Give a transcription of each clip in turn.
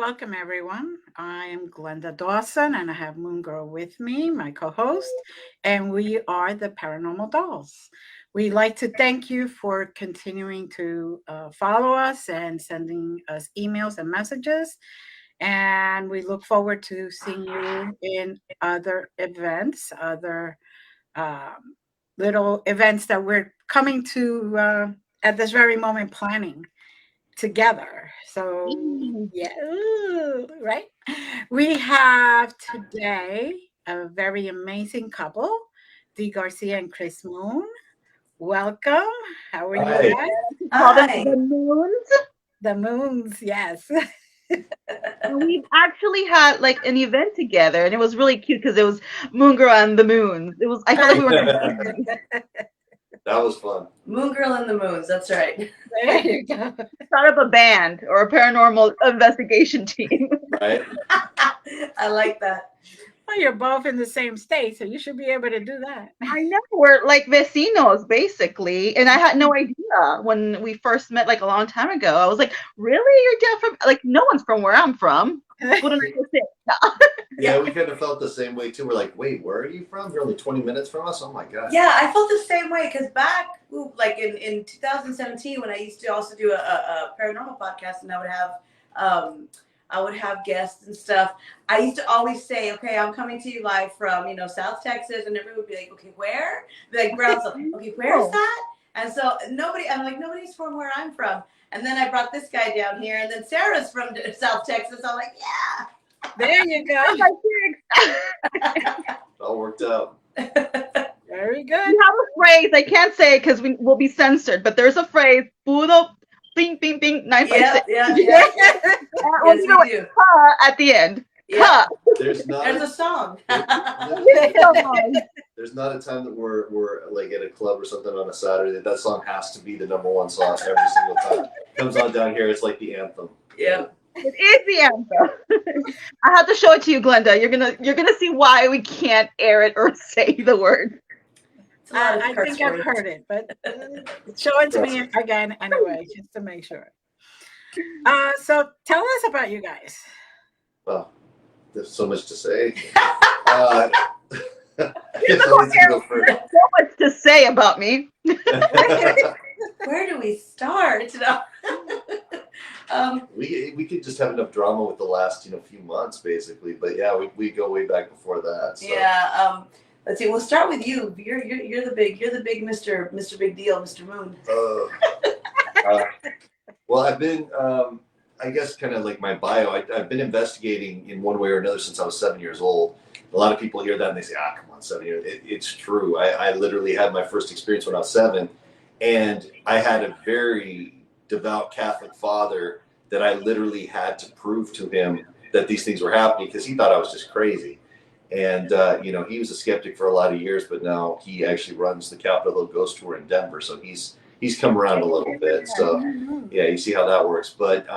welcome everyone. I am Glenda Dawson and I have Moon Girl with me, my co host, and we are the Paranormal Dolls. We'd like to thank you for continuing to follow us and sending us emails and messages. And we look forward to seeing you in other events, other um, little events that we're coming to at this very moment planning together. So, Mm. yeah, ooh, right? We have today a very amazing couple, Dee Garcia and Chris Moon. Welcome. How are you Hi. guys? We call them the Hi. moons. The Moons, yes. And we've actually had like an event together, and it was really cute because it was Moon Girl and the Moons. It was. I felt like we were in a That family. was fun. Moon Girl and the Moons. That's right. There you go. Start up a band or a paranormal investigation team. Right? I like that. Well, you're both in the same state, so you should be able to do that. I know we're like vecinos basically, and I had no idea when we first met like a long time ago. I was like, "Really, you're different?" Like, no one's from where I'm from. What an Yeah, we kind of felt the same way too. We're like, wait, where are you from? You're only 20 minutes from us? Oh my God. Yeah, I felt the same way because back, like in 2017, when I used to also do a paranormal podcast, and I would have guests and stuff. I used to always say, "Okay, I'm coming to you live from South Texas," and everyone would be like, "Okay, where?" Be like Brownsville. Okay, where's that? And so I'm like, nobody's from where I'm from. And then I brought this guy down here, and then Sarah's from South Texas. I'm like, yeah. There you go. It all worked out. Very good. We have a phrase. I can't say it because we will be censored. But there's a phrase. Puro bing bing bing 956. Yeah. Well, Yes, you know we do. at the end. Yeah. There's not There's a song. there's not a time that we're like at a club or something on a Saturday that song has to be the number one song every single time. Comes on down here, it's like the anthem. Yeah. It is the anthem. I have to show it to you, Glenda. You're gonna see why we can't air it or say the word. It's a lot of I curse think I've words. heard it, but show it to me again anyway, just to make sure. So tell us about you guys. Well, there's so much to say. I guess I need to go first. So much to say about me. Where do we start? We could just have enough drama with the last few months basically, but yeah, we go way back before that. So. Yeah. Let's see. We'll start with you. You're the big Mr. Big Deal, Mr. Moon. Well, I've been I guess kind of like my bio. I've been investigating in one way or another since I was 7 years old. A lot of people hear that and they say, come on, 7 years. It's true. I literally had my first experience when I was 7, and I had a very devout Catholic father that I literally had to prove to him that these things were happening because he thought I was just crazy. And, he was a skeptic for a lot of years, but now he actually runs the Capitol Hill Ghost Tour in Denver. So he's come around a little bit. So, yeah, you see how that works. But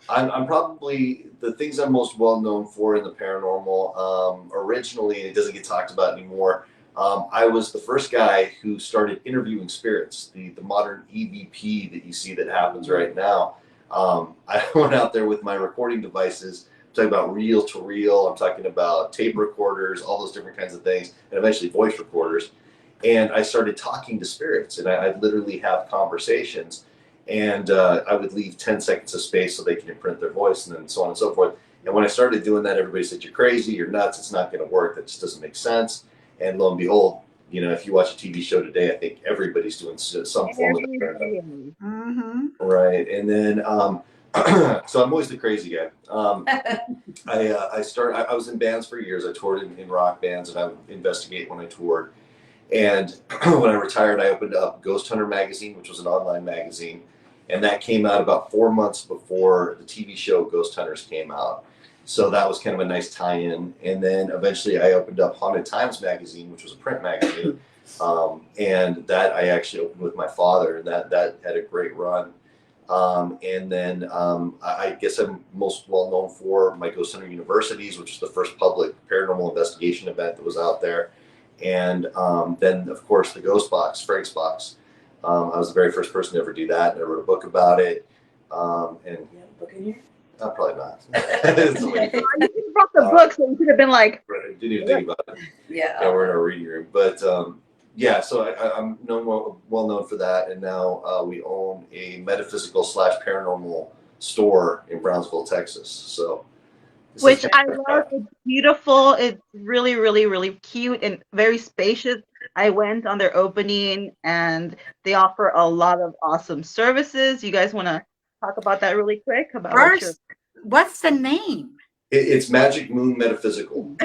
I'm probably the things I'm most well known for in the paranormal. Originally, and it doesn't get talked about anymore, I was the first guy who started interviewing spirits, the modern EVP that you see that happens right now. I went out there with my recording devices. I'm talking about reel to reel. I'm talking about tape recorders, all those different kinds of things, and eventually voice recorders. And I started talking to spirits, and I'd literally have conversations. And I would leave 10 seconds of space so they can imprint their voice, and then so on and so forth. And when I started doing that, everybody said, "You're crazy, you're nuts, it's not going to work, that just doesn't make sense." And lo and behold, if you watch a TV show today, I think everybody's doing some form of that. Mm-hmm. Right. And then, so I'm always the crazy guy. I was in bands for years. I toured in rock bands, and I would investigate when I toured. And when I retired, I opened up Ghost Hunter magazine, which was an online magazine. And that came out about 4 months before the TV show Ghost Hunters came out. So that was kind of a nice tie-in. And then eventually I opened up Haunted Times magazine, which was a print magazine. And that I actually opened with my father, and that had a great run. And then I guess I'm most well known for my Ghost Hunter Universities, which is the first public paranormal investigation event that was out there. And then, of course, the Ghost Box, Frank's Box. I was the very first person to ever do that, and I wrote a book about it. And You have a book in here? Probably not. It's like, You could have brought the book, so you could have been like, right, didn't even think about it. Yeah. Yeah, we're in our reading room, but yeah. So I'm well known for that, and now we own a metaphysical / paranormal store in Brownsville, Texas. So, this which is- I love. It's beautiful. It's really, really, really cute and very spacious. I went on their opening, and they offer a lot of awesome services. You guys want to talk about that really quick about what you're? First, what's the name? It's Magic Moon Metaphysical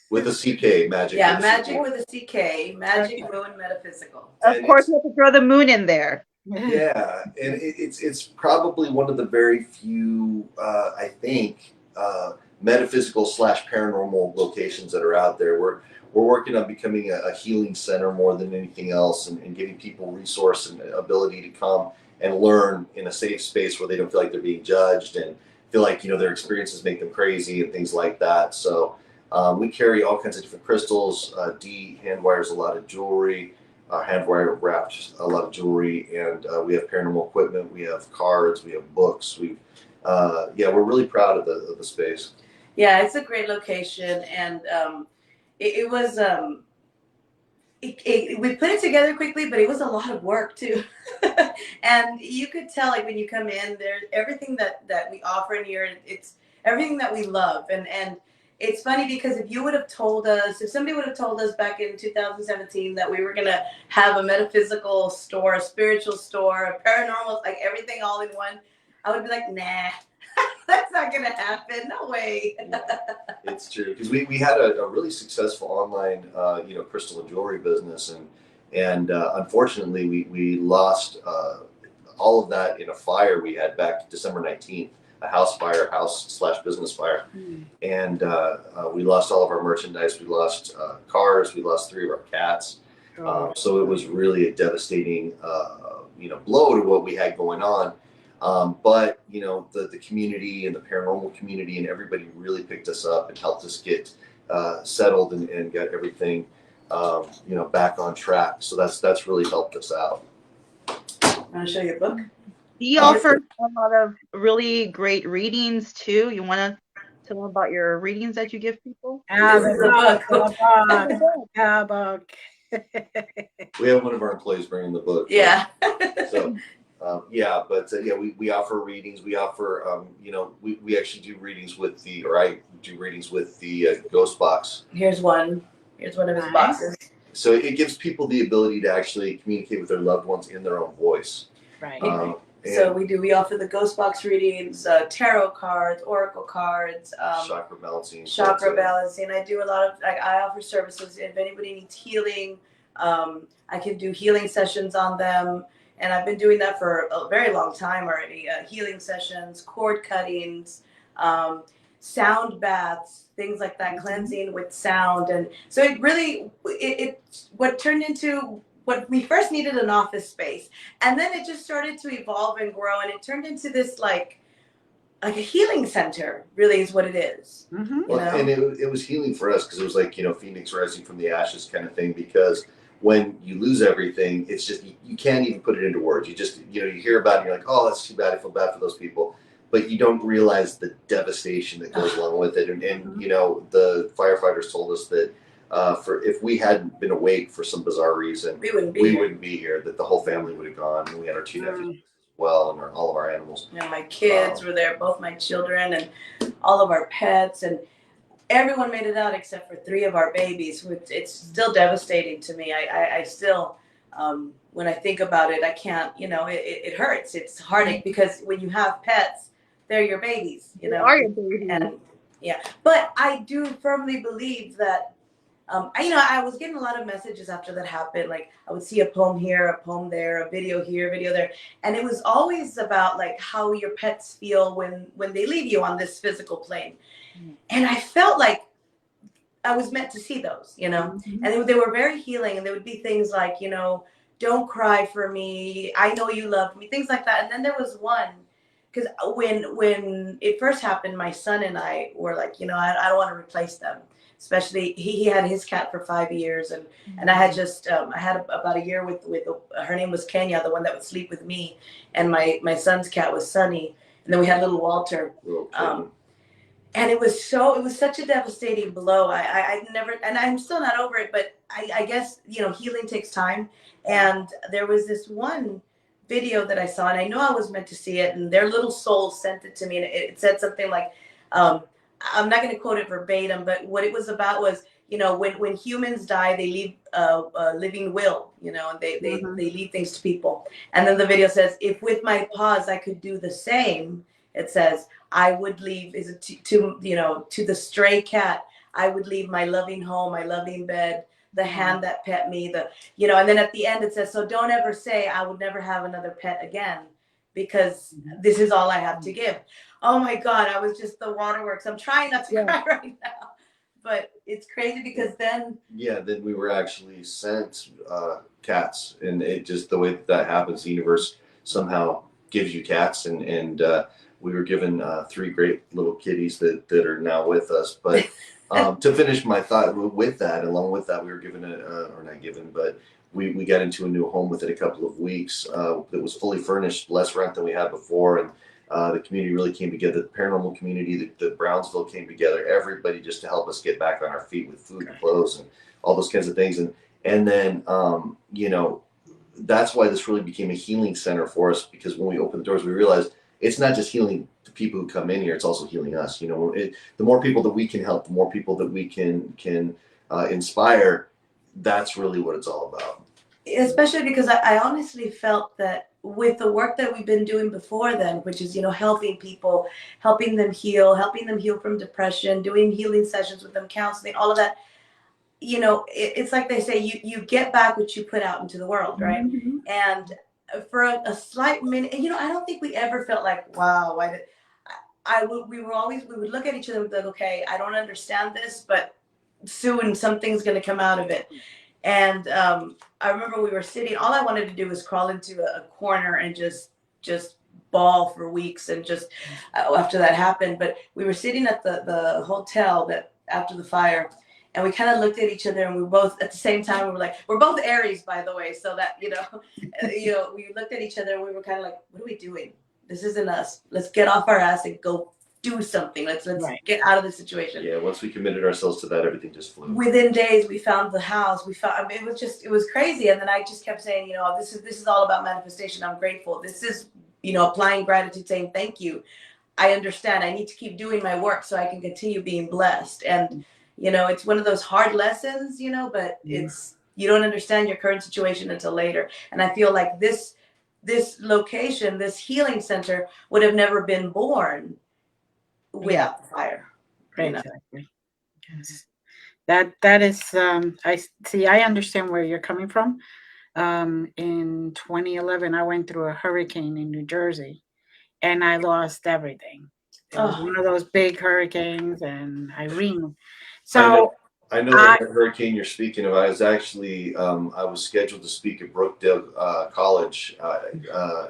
with a CK. Magic. Yeah, with a magic CK. with a CK, Magic Okay. Moon Metaphysical. Of And course, it's- you have to throw the moon in there. Yeah, and it's probably one of the very few, I think, metaphysical / paranormal locations that are out there. We're working on becoming a healing center more than anything else, and giving people resource and ability to come and learn in a safe space where they don't feel like they're being judged and feel like their experiences make them crazy and things like that. So we carry all kinds of different crystals. D hand wires a lot of jewelry. Hand wire wrapped a lot of jewelry, and we have paranormal equipment. We have cards. We have books. We're really proud of the space. Yeah, it's a great location, and it was we put it together quickly, but it was a lot of work too. And you could tell, like, when you come in, there's everything that we offer in here. It's everything that we love, and it's funny because if somebody would have told us back in 2017 that we were gonna have a metaphysical store, a spiritual store, a paranormal, like everything all in one, I would be like, nah. That's not gonna happen. No way. It's true, because we had a really successful online crystal and jewelry business, and unfortunately we lost all of that in a fire we had back December 19th, a house / business fire. And we lost all of our merchandise. We lost cars. We lost 3 of our cats. So it was really a devastating blow to what we had going on. But the community and the paranormal community and everybody really picked us up and helped us get settled and get everything back on track. So that's really helped us out. Want to show you a book? You offer a lot of really great readings too. You want to tell them about your readings that you give people? Ah, This is the a book. book. We have one of our employees bringing the book. Yeah. So, we offer readings. We offer, we actually do readings with I do readings with the Ghost Box. Here's one. Here's one of his Nice. boxes. So it gives people the ability to actually communicate with their loved ones in their own voice. Right. So we offer the Ghost Box readings, tarot cards, oracle cards, chakra balancing. chakra balancing. I do a lot of, I offer services. If anybody needs healing, I can do healing sessions on them. And I've been doing that for a very long time already. Healing sessions, cord cuttings, sound baths, things like that, cleansing with sound. And so it really, what turned into what we first needed an office space. And then it just started to evolve and grow. And it turned into this like a healing center, really is what it is. Mm-hmm. Well, and it was healing for us because it was like, Phoenix rising from the ashes kind of thing, because when you lose everything, it's just, you can't even put it into words. You just, you hear about it and you're like, oh, that's too bad. I feel bad for those people. But you don't realize the devastation that goes along with it. And the firefighters told us that if we hadn't been awake for some bizarre reason, We wouldn't be we here. wouldn't be here, that the whole family would have gone. And we had our 2 nephews as well, and all of our animals. My kids were there, both my children and all of our pets, and everyone made it out except for 3 of our babies. It's still devastating to me. I still, when I think about it, I can't, it hurts. It's heartache because when you have pets, they're your babies, They are your babies. And yeah, but I do firmly believe that, I was getting a lot of messages after that happened. Like I would see a poem here, a poem there, a video here, a video there. And it was always about like how your pets feel when they leave you on this physical plane. And I felt like I was meant to see those, and they were very healing. And there would be things like, don't cry for me. I know you love me, things like that. And then there was one, because when it first happened, my son and I were like, I don't want to replace them. Especially he had his cat for 5 years, and I had just I had about a year with her name was Kenya, the one that would sleep with me, and my son's cat was Sunny. and then we had little Walter. And it was such a devastating blow. I never, and I'm still not over it, but I guess, healing takes time. And there was this one video that I saw, and I know I was meant to see it, and their little soul sent it to me, and it said something like, I'm not going to quote it verbatim, but what it was about was, when humans die, they leave a living will, and they leave things to people. And then the video says, if with my paws I could do the same, it says, I would leave to the stray cat, I would leave my loving home, my loving bed, the hand that pet me, and then at the end it says, so don't ever say I would never have another pet again, because this is all I have to give. Oh my God, I was just the waterworks. I'm trying not to cry right now, but it's crazy because then we were actually sent cats, and it just, the way that happens, the universe somehow gives you cats, and we were given 3 great little kitties that are now with us. But to finish my thought with that, along with that, we were given or not given, but we got into a new home within a couple of weeks that was fully furnished, less rent than we had before, and the community really came together. The paranormal community, the Brownsville came together, everybody just to help us get back on our feet with food and clothes and all those kinds of things. And then, that's why this really became a healing center for us, because when we opened the doors, we realized it's not just healing the people who come in here, it's also healing us. The more people that we can help, the more people that we can inspire, that's really what it's all about. Especially because I honestly felt that with the work that we've been doing before then, which is, helping people, helping them heal from depression, doing healing sessions with them, counseling, all of that, it's like they say, you get back what you put out into the world, right? Mm-hmm. And for a slight minute, I don't think we ever felt like, wow, why did we would look at each other and be like, okay, I don't understand this, but soon something's going to come out of it. And I remember we were sitting, all I wanted to do was crawl into a corner and just bawl for weeks, and just after that happened. But we were sitting at the hotel that after the fire, and we kind of looked at each other, and we both at the same time, we were like, we're both Aries, by the way, so that we looked at each other and we were kind of like, what are we doing? This isn't us. Let's get off our ass and go do something. Let's get out of the situation. Yeah, once we committed ourselves to that, everything just flew. Within days, we found the house. It was crazy. And then I just kept saying, this is all about manifestation. I'm grateful. This is, applying gratitude, saying thank you. I understand. I need to keep doing my work so I can continue being blessed. And, it's one of those hard lessons, but it's, you don't understand your current situation until later. And I feel like this location, this healing center would have never been born without the fire. Exactly. Yes. That is I understand where you're coming from. In 2011 I went through a hurricane in New Jersey, and I lost everything. It was one of those big hurricanes, and Irene. So I know the hurricane you're speaking of. I was actually I was scheduled to speak at Brookdale College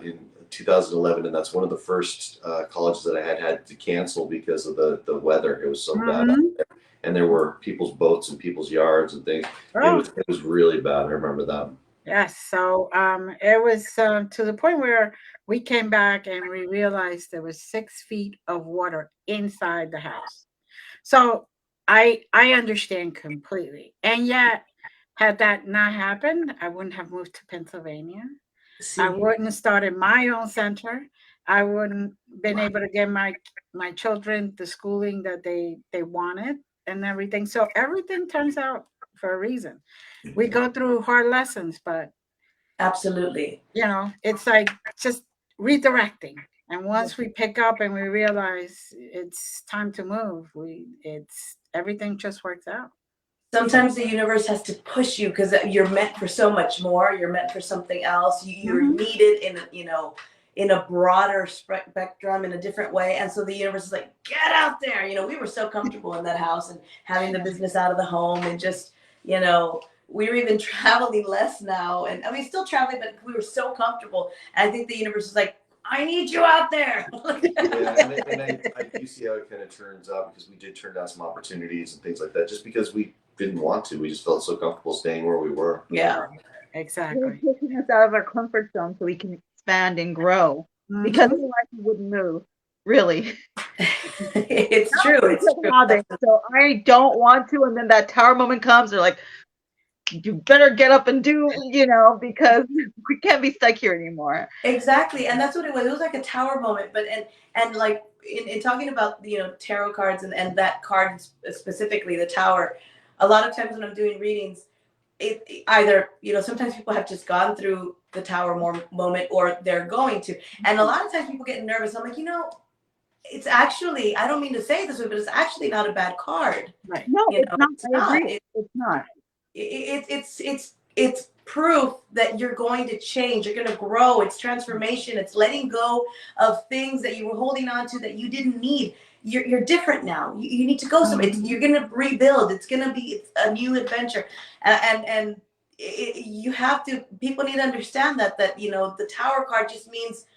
in 2011, and that's one of the first colleges that I had to cancel because of the weather. It was so bad out there. And there were people's boats and people's yards and things. It was really bad. I remember that. Yes. So it was to the point where we came back and we realized there was 6 feet of water inside the house. So I understand completely. And yet, had that not happened, I wouldn't have moved to Pennsylvania. I wouldn't have started my own center. I wouldn't been able to get my children the schooling that they wanted and everything. So everything turns out for a reason. We go through hard lessons, but absolutely, it's like just redirecting. And once we pick up and we realize it's time to move, everything just works out. Sometimes the universe has to push you because you're meant for so much more. You're meant for something else. You're needed in a broader spectrum, in a different way. And so the universe is like, get out there. We were so comfortable in that house and having the business out of the home, and just, we were even traveling less now. And I mean, still traveling, but we were so comfortable. And I think the universe is like, I need you out there. and I do see how it kind of turns out, because we did turn down some opportunities and things like that just because we didn't want to. We just felt so comfortable staying where we were. Yeah, exactly. Taking us out of our comfort zone so we can expand and grow, because otherwise we wouldn't move. Really. It's true. It's true. Habit. So I don't want to, and then that tower moment comes. They're like, you better get up and do, because we can't be stuck here anymore. Exactly, and that's what it was. It was like a tower moment, but and like in talking about tarot cards and that card specifically, the tower. A lot of times when I'm doing readings, it either sometimes people have just gone through the tower moment or they're going to, and a lot of times people get nervous. I'm like, it's actually, I don't mean to say this way, but it's actually not a bad card. Right. No, it's not. It's I not. agree. It's not. It's proof that you're going to change. You're going to grow. It's transformation. It's letting go of things that you were holding on to that you didn't need. You're different now. You need to go somewhere. You're going to rebuild. It's a new adventure, and you have to. People need to understand that the tower card just means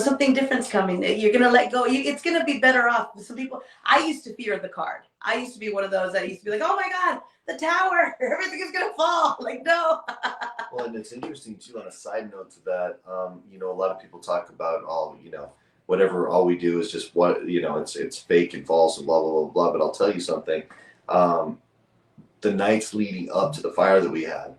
something different's coming. You're gonna let go. It's gonna be better off. Some people. I used to fear the card. I used to be one of those that used to be like, oh my god, the tower, everything is gonna fall. Like, no. Well, and it's interesting too. On a side note to that, a lot of people talk about whatever. All we do is just it's fake and false and blah blah blah blah. But I'll tell you something. The nights leading up to the fire that we had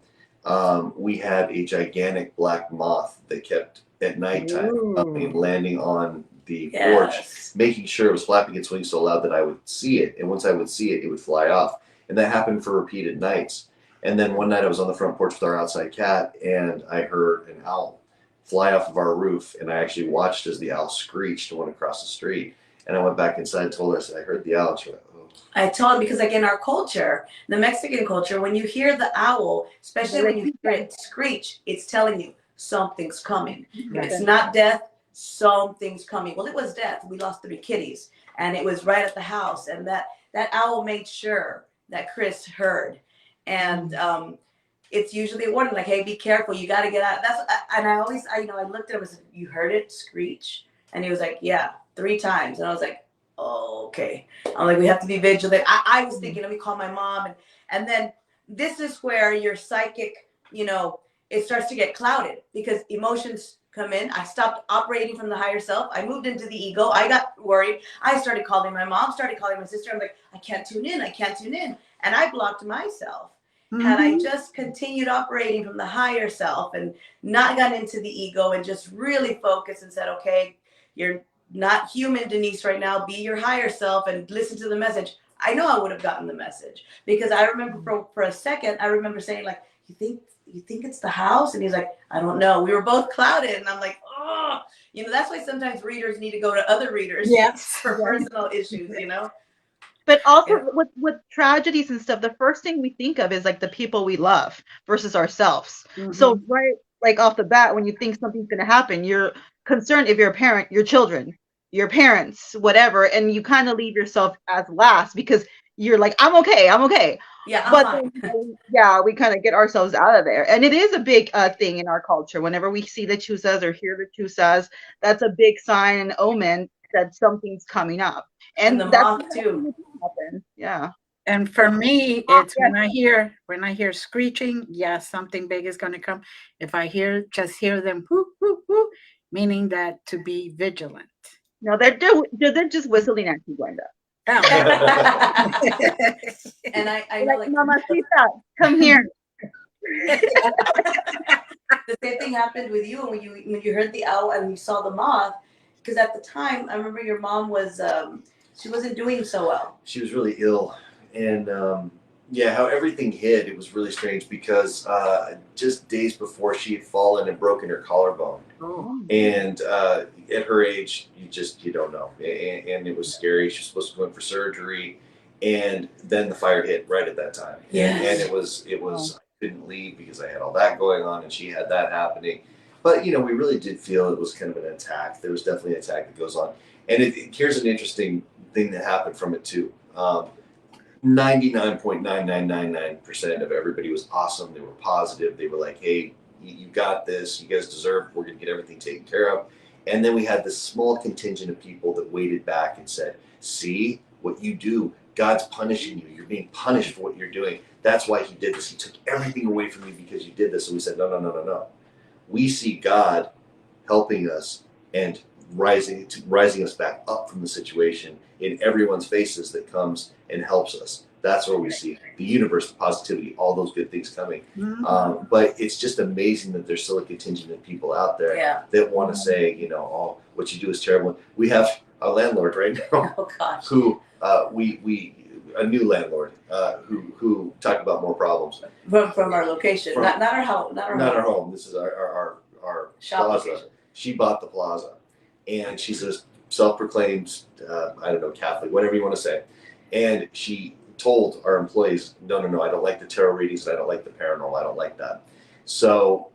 a gigantic black moth that kept at nighttime landing on the porch, making sure it was flapping its wings so loud that I would see it. And once I would see it, it would fly off. And that happened for repeated nights. And then one night I was on the front porch with our outside cat, and I heard an owl fly off of our roof. And I actually watched as the owl screeched and went across the street. And I went back inside and told her, I said, I heard the owl. She went, oh. I told him, because like in our culture, the Mexican culture, when you hear the owl, especially when you hear it screech, it's telling you something's coming. If it's not death, something's coming. Well, it was death. We lost 3 kitties, and it was right at the house. And that owl made sure that Chris heard. And it's usually a warning, like, hey, be careful. You got to get out. And I always, I looked at him and said, you heard it screech? And he was like, yeah, 3 times. And I was like, oh, okay. I'm like, we have to be vigilant. I was thinking, let me call my mom. And then this is where your psychic, it starts to get clouded because emotions come in. I stopped operating from the higher self. I moved into the ego. I got worried. I started calling my mom, started calling my sister. I'm like, I can't tune in. And I blocked myself. Had I just continued operating from the higher self and not gotten into the ego and just really focused and said, okay, you're not human, Denise, right now. Be your higher self and listen to the message. I know I would have gotten the message, because I remember for a second, I remember saying, like, you think it's the house? And he's like, I don't know. We were both clouded. And I'm like, oh, that's why sometimes readers need to go to other readers for personal issues, But also with tragedies and stuff, the first thing we think of is like the people we love versus ourselves. So right, like off the bat, when you think something's going to happen, you're concerned if you're a parent, your children, your parents, whatever, and you kind of leave yourself as last because you're like, I'm okay. Yeah, but then, we kind of get ourselves out of there, and it is a big thing in our culture. Whenever we see the chusas or hear the chusas, that's a big sign and omen that something's coming up. And the that's moth too. Happen. Yeah. And for me, it's when I hear screeching, something big is going to come. If I just hear them, whoo, whoo, whoo, meaning that to be vigilant. No, they're just whistling at you, Glenda. Oh. And I know, like, Mamacita, come here. The same thing happened with you when you heard the owl and you saw the moth, because at the time I remember your mom was she wasn't doing so well. She was really ill, and how everything hit, it was really strange because just days before she had fallen and broken her collarbone. Oh. And at her age, you don't know, and it was scary. She was supposed to go in for surgery, and then the fire hit right at that time. And it was I couldn't leave because I had all that going on, and she had that happening. But we really did feel it was kind of an attack. There was definitely an attack that goes on, and here's an interesting thing that happened from it too. 99.9999% of everybody was awesome. They were positive. They were like, hey, you got this. You guys deserve it. We're going to get everything taken care of. And then we had this small contingent of people that waited back and said, see what you do. God's punishing you. You're being punished for what you're doing. That's why he did this. He took everything away from you because you did this. And we said, no. We see God helping us, and rising us back up from the situation in everyone's faces that comes and helps us. That's where we see the universe, the positivity, all those good things coming. But it's just amazing that there's still a contingent of people out there that want to say, you know, oh, what you do is terrible. We have a landlord right now who we a new landlord who talked about more problems from our location, not our house, not our home. This is our shop plaza. location. She bought the plaza, and she's a self-proclaimed I don't know, Catholic, whatever you want to say, and she told our employees, no, I don't like the tarot readings, I don't like the paranormal, I don't like that. So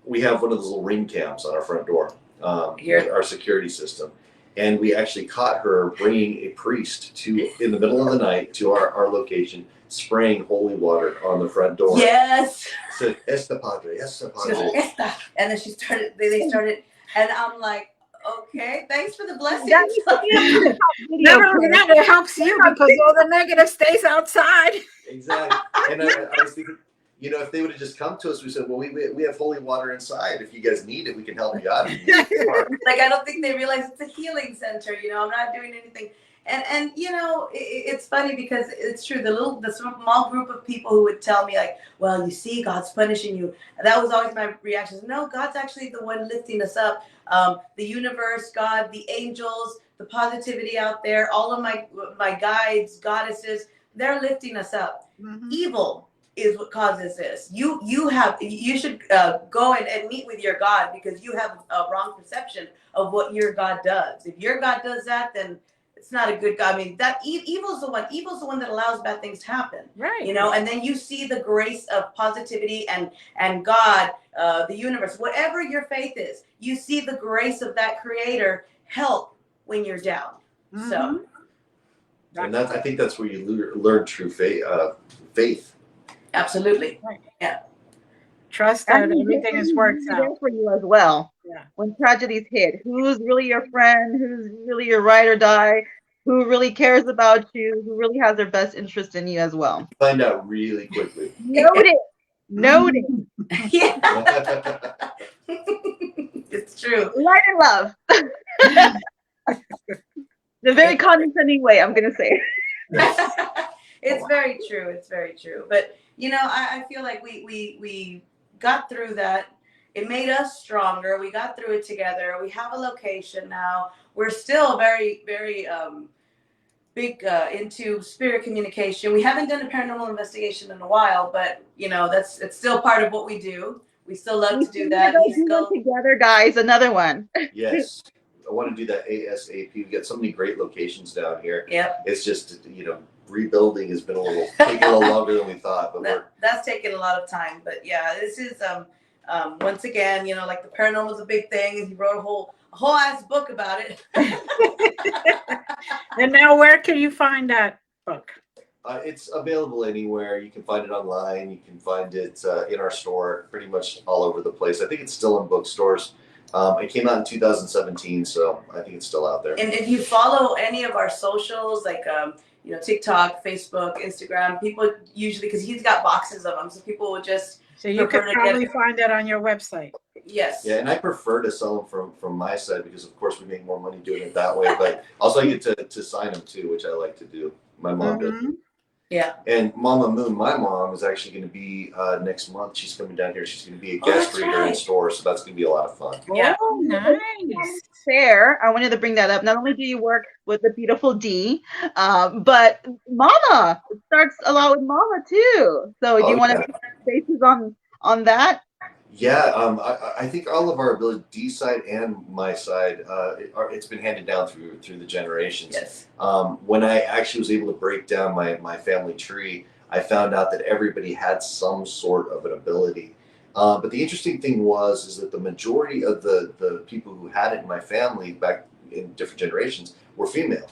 we have one of those little ring cams on our front door, our security system. And we actually caught her bringing a priest in the middle of the night to our location, spraying holy water on the front door. Yes. Said, "Esta padre, esta padre." She goes, "Esta." And then she started, they started, and I'm like, okay, thanks for the blessing. Never that it helps you because all the negative stays outside. Exactly. And I was thinking, you know, if they would have just come to us, we said, well, we have holy water inside. If you guys need it, we can help you out. Like, I don't think they realize it's a healing center. You know, I'm not doing anything. And you know, it's funny because it's true. The small group of people who would tell me like, well, you see, God's punishing you. That was always my reaction. No, God's actually the one lifting us up. The universe, God, the angels, the positivity out there, all of my guides, goddesses, they're lifting us up. Evil is what causes this. You should go and meet with your God because you have a wrong perception of what your God does. If your God does that, then it's not a good God. I mean, that evil's the one that allows bad things to happen. Right. You know, and then you see the grace of positivity and God, the universe, whatever your faith is, you see the grace of that creator help when you're down. So. And I think that's where you learn true faith. Absolutely. Right. Yeah. Trust that everything is worked there out for you as well. Yeah. When tragedies hit, who's really your friend? Who's really your ride or die? Who really cares about you? Who really has their best interest in you as well? Find out really quickly. Noted. Yeah. It's true. Light and love. The very condescending way, I'm gonna say. It's very true. It's very true. But you know, I feel like we got through that. It made us stronger. We got through it together. We have a location now. We're still very, very big into spirit communication. We haven't done a paranormal investigation in a while, but you know, it's still part of what we do. We still love to do that. Together, guys. Another one. Yes. I want to do that ASAP. We got so many great locations down here. Yep. It's just, you know, rebuilding has been taking a little longer than we thought, but that's taken a lot of time. But yeah, this is once again, you know, like the paranormal is a big thing. He wrote a whole ass book about it. And now where can you find that book? It's available anywhere. You can find it online. You can find it in our store, pretty much all over the place. I think it's still in bookstores. It came out in 2017, so I think it's still out there. And if you follow any of our socials, like you know, TikTok, Facebook, Instagram, people usually, because he's got boxes of them, so people would just. So you could probably find that on your website. Yes. Yeah, and I prefer to sell them from my side because, of course, we make more money doing it that way. But also, I get to sign them too, which I like to do. My mom does. Yeah. And Mama Moon, my mom, is actually going to be next month. She's coming down here. She's going to be a guest reader in store, so that's going to be a lot of fun. Yeah. Oh, nice. Fair. I wanted to bring that up. Not only do you work with the beautiful D, but Mama. It starts a lot with Mama too. So do you want to put faces on that? Yeah, I think all of our ability, D side and my side, it's been handed down through the generations. Yes. When I actually was able to break down my family tree, I found out that everybody had some sort of an ability. But the interesting thing is that the majority of the people who had it in my family back in different generations were female.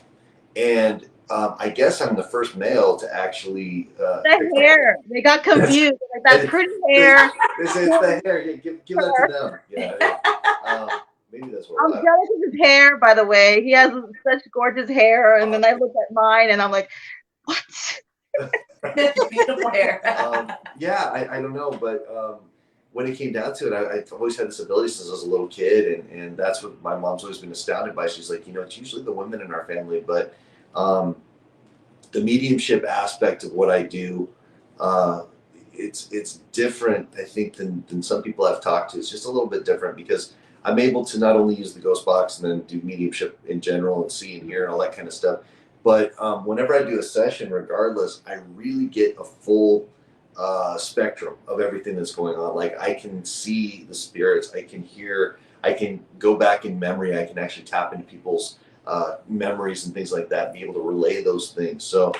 And I guess I'm the first male to actually. The hair. They got confused. Like that pretty hair. They say it's the hair. Yeah, give that to them. Yeah. Maybe that's what. I'm jealous of his hair, by the way. He has such gorgeous hair, and then I look at mine, and I'm like, what? Beautiful hair. Yeah, I don't know, but when it came down to it, I've always had this ability since I was a little kid, and that's what my mom's always been astounded by. She's like, it's usually the women in our family, but the mediumship aspect of what I do, it's different, I think, than some people I've talked to. It's just a little bit different because I'm able to not only use the ghost box and then do mediumship in general and see and hear and all that kind of stuff, but whenever I do a session, regardless, I really get a full spectrum of everything that's going on. Like I can see the spirits, I can hear, I can go back in memory, I can actually tap into people's memories and things like that, and be able to relay those things. So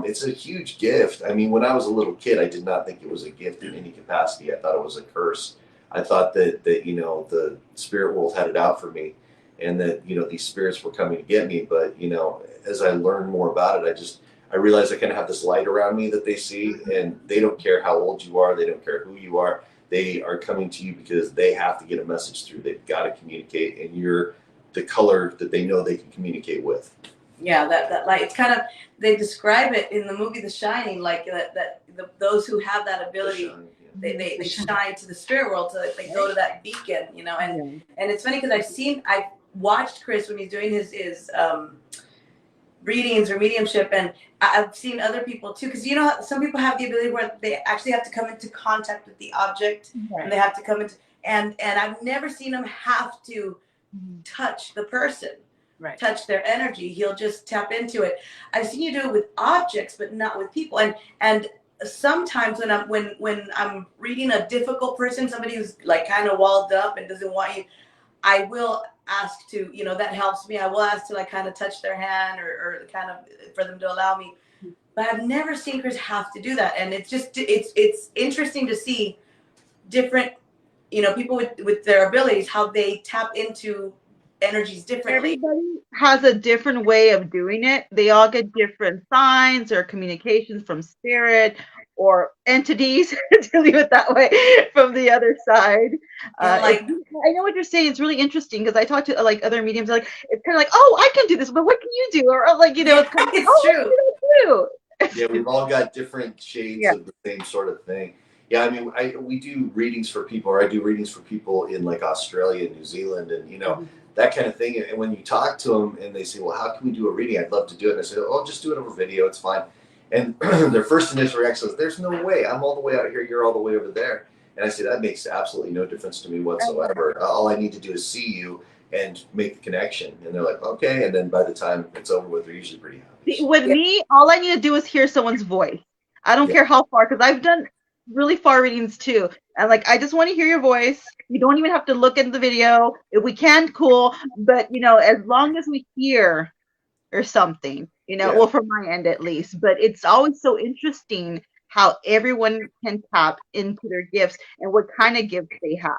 it's a huge gift. I mean, when I was a little kid, I did not think it was a gift in any capacity. I thought it was a curse. I thought that the spirit world had it out for me, and that these spirits were coming to get me. But as I learned more about it, I realized I kind of have this light around me that they see, and they don't care how old you are, they don't care who you are. They are coming to you because they have to get a message through. They've got to communicate, and you're the color that they know they can communicate with. Yeah, that light. It's kind of, they describe it in the movie The Shining, like those who have that ability, they shine to the spirit world, to they go to that beacon, and it's funny because I've watched Chris when he's doing his readings or mediumship, and I've seen other people too, because some people have the ability where they actually have to come into contact with the object, and they have to come into, and I've never seen them have to touch the person, touch their energy. He'll just tap into it. I've seen you do it with objects, but not with people. And sometimes when I'm reading a difficult person, somebody who's like kind of walled up and doesn't want you, I will ask to, that helps me. I will ask to like kind of touch their hand or kind of for them to allow me. But I've never seen Chris have to do that. And it's interesting to see different, people with their abilities, how they tap into energies differently. Everybody has a different way of doing it. They all get different signs or communications from spirit or entities, to leave it that way, from the other side. I know what you're saying. It's really interesting because I talk to like other mediums. Like it's kind of like, oh, I can do this, but what can you do? Or like it's kind of like, oh, true. What can you do? Yeah, we've all got different shades of the same sort of thing. Yeah, I mean, we do readings for people, or I do readings for people in like Australia, New Zealand, and that kind of thing. And when you talk to them and they say, well, how can we do a reading? I'd love to do it. And I say, oh, just do it over video. It's fine. And their first initial reaction is, there's no way. I'm all the way out here. You're all the way over there. And I say, that makes absolutely no difference to me whatsoever. All I need to do is see you and make the connection. And they're like, okay. And then by the time it's over with, they're usually pretty happy. With me, all I need to do is hear someone's voice. I don't care how far, because I've done really far readings too. And like, I just want to hear your voice. You don't even have to look at the video. If we can, cool. But as long as we hear or something, well, from my end at least. But it's always so interesting how everyone can tap into their gifts and what kind of gifts they have.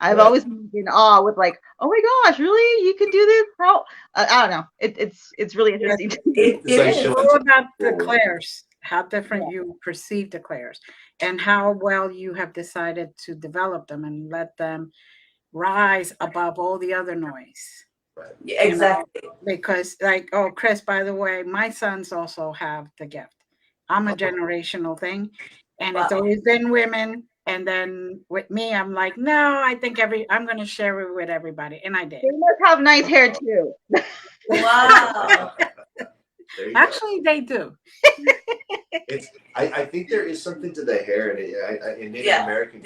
I've always been in awe with like, oh my gosh, really? You can do this? How? I don't know. It's really interesting. It's all about the clairs, how different you perceive the clairs, and how well you have decided to develop them and let them rise above all the other noise. Right. Yeah, exactly. Because like, oh, Chris, by the way, my sons also have the gift. I'm a generational thing, and it's always been women. And then with me, I'm like, no, I think I'm going to share it with everybody. And I did. They must have nice hair too. Wow. Actually, they do. I think there is something to the hair in Native American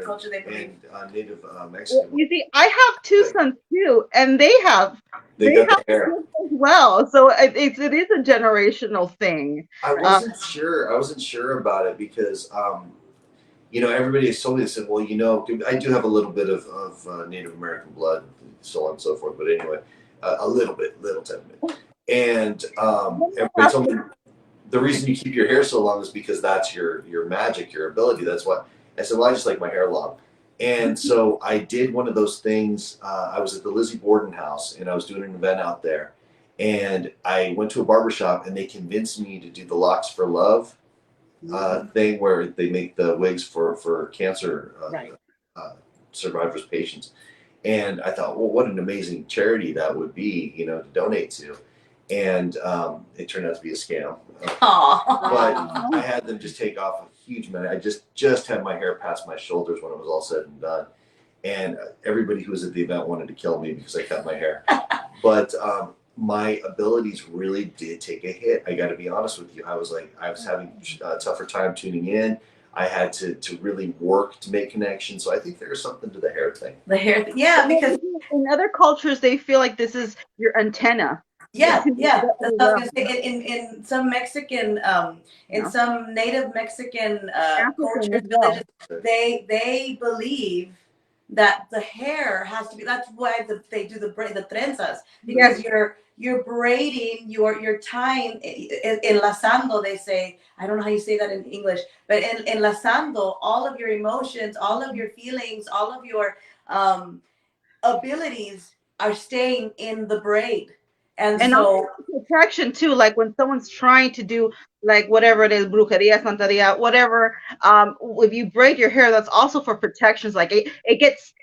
culture and Native Mexican. You see, I have two sons too, and they have the hair as well. So it is a generational thing. I wasn't sure about it because everybody has told me, they said, well, I do have a little bit of Native American blood, so on and so forth. But anyway, a little tiny bit. And everybody told me the reason you keep your hair so long is because that's your magic, your ability. That's what I said. Well, I just like my hair long. And so I did one of those things. I was at the Lizzie Borden house and I was doing an event out there. And I went to a barbershop and they convinced me to do the Locks for Love thing where they make the wigs for cancer survivors, patients. And I thought, well, what an amazing charity that would be, to donate to. And it turned out to be a scam. But I had them just take off a huge man. I just had my hair past my shoulders when it was all said and done, and everybody who was at the event wanted to kill me because I cut my hair. But my abilities really did take a hit. I got to be honest with you. I was having a tougher time tuning in. I had to really work to make connections. So I think there's something to the hair thing. The hair, yeah, because in other cultures they feel like this is your antenna. yeah, yeah. That's what I was Around, gonna say. In some Mexican, you in know, some Native Mexican African cultures, as well. villages, they believe that the hair has to be. That's why they do the trenzas, because you're braiding, you're tying, enlazando. They say, I don't know how you say that in English, but enlazando all of your emotions, all of your feelings, all of your um, abilities are staying in the braid. And And so, also protection too, like when someone's trying to do like whatever it is, brujeria, santeria, whatever. If you braid your hair, that's also for protections. Like it gets,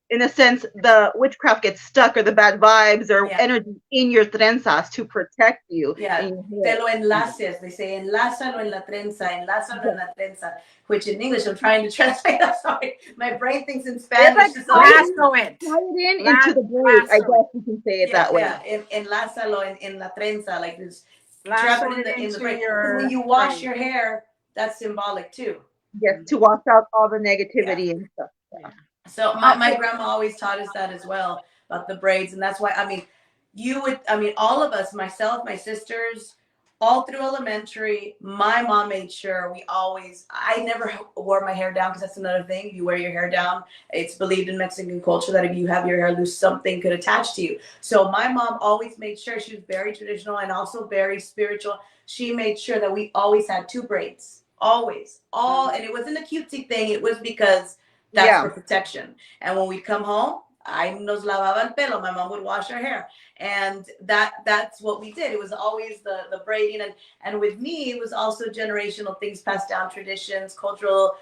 in a sense, the witchcraft gets stuck or the bad vibes or yeah, energy in your trenzas to protect you yeah, in your te hair. lo enlaces. They say, enlázalo en la trenza, enlázalo en la trenza, which in English, I'm trying to translate that. Sorry, my brain thinks in It's like Spanish. So Lasso it. tie it into the braid. I Lasso it. guess you can say it yeah, that way. yeah, enlázalo en la trenza, like this, trap Lasso it it in the into braid. Because when your you wash braid. your hair, that's symbolic too. Yes, to wash out all the Yeah. negativity and stuff. Yeah. So my grandma always taught us that as well, about the braids. And that's why, I mean, all of us, myself, my sisters, all through elementary, my mom made sure I never wore my hair down, because that's another thing. If you wear your hair down, it's believed in Mexican culture that if you have your hair loose, something could attach to you. So my mom always made sure, she was very traditional and also very spiritual. She made sure that we always had two braids, always, and it wasn't a cutesy thing. It was because that's Yeah. for protection. And when we'd come home, I nos lavaba el pelo. My mom would wash her hair, and that's what we did. It was always the braiding, and with me, it was also generational things passed down, traditions, cultural